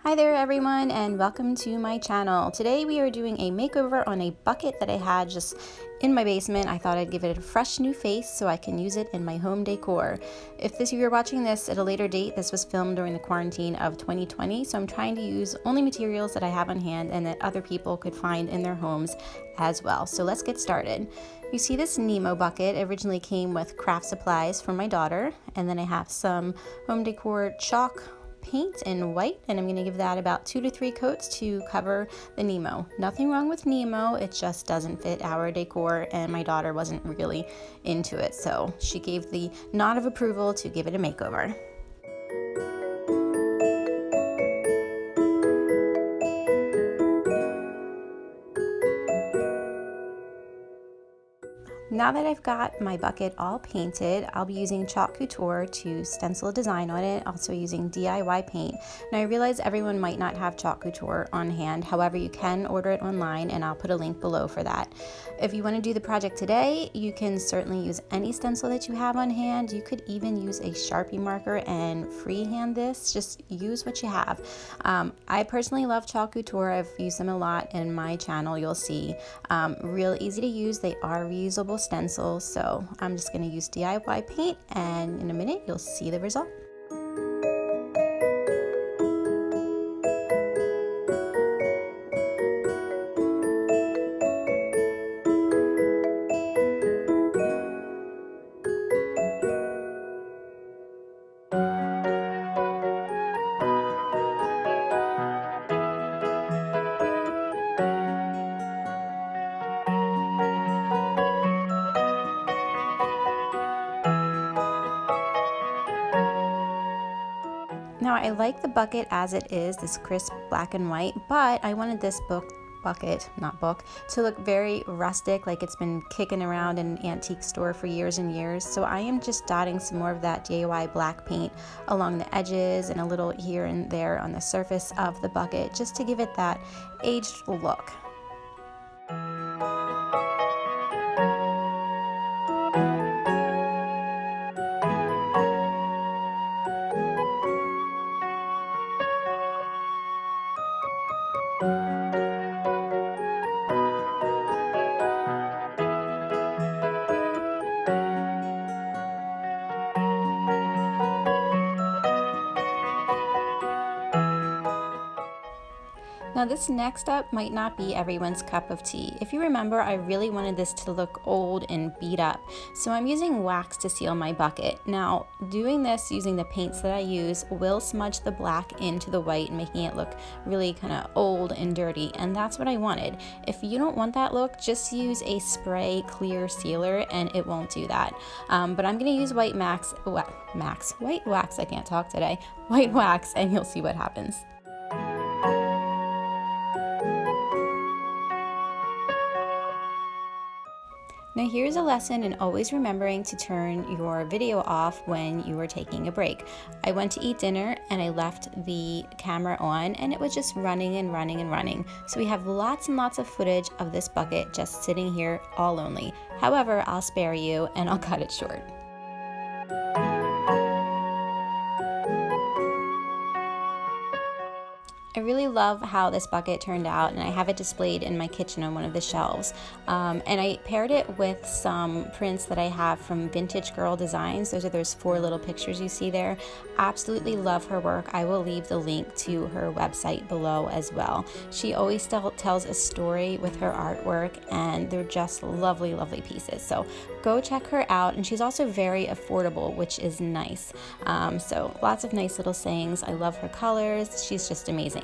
Hi there everyone, and welcome to my channel. Today we are doing a makeover on a bucket that I had just in my basement. I thought I'd give it a fresh new face so I can use it in my home decor. If you're watching this at a later date, this was filmed during the quarantine of 2020, so I'm trying to use only materials that I have on hand and that other people could find in their homes as well. So let's get started. You see this Nemo bucket originally came with craft supplies for my daughter, and then I have some home decor chalk paint in white, and I'm going to give that about 2 to 3 coats to cover the Nemo. Nothing wrong with Nemo, it just doesn't fit our decor, and my daughter wasn't really into it, so she gave the nod of approval to give it a makeover. Now that I've got my bucket all painted, I'll be using Chalk Couture to stencil a design on it, also using DIY paint. Now I realize everyone might not have Chalk Couture on hand, however you can order it online and I'll put a link below for that. If you want to do the project today, you can certainly use any stencil that you have on hand. You could even use a Sharpie marker and freehand this, just use what you have. I personally love Chalk Couture, I've used them a lot in my channel, you'll see. Real easy to use, they are reusable stencils, so I'm just going to use DIY paint, and in a minute you'll see the result. Now I like the bucket as it is, this crisp black and white, but I wanted this bucket to look very rustic, like it's been kicking around in an antique store for years and years. So I am just dotting some more of that DIY black paint along the edges and a little here and there on the surface of the bucket, just to give it that aged look. Now this next up might not be everyone's cup of tea. If you remember, I really wanted this to look old and beat up, so I'm using wax to seal my bucket. Now doing this using the paints that I use will smudge the black into the white, making it look really kind of old and dirty, and that's what I wanted. If you don't want that look, just use a spray clear sealer and it won't do that. But I'm going to use white wax, I can't talk today, white wax, and you'll see what happens. Now here's a lesson in always remembering to turn your video off when you are taking a break. I went to eat dinner and I left the camera on and it was just running and running and running. So we have lots and lots of footage of this bucket just sitting here all lonely. However, I'll spare you and I'll cut it short. I really love how this bucket turned out, and I have it displayed in my kitchen on one of the shelves. And I paired it with some prints that I have from Vintage Girl Designs. Those are those 4 little pictures you see there. Absolutely love her work. I will leave the link to her website below as well. She always tells a story with her artwork, and they're just lovely, lovely pieces. So go check her out, and she's also very affordable, which is nice. So lots of nice little sayings. I love her colors. She's just amazing.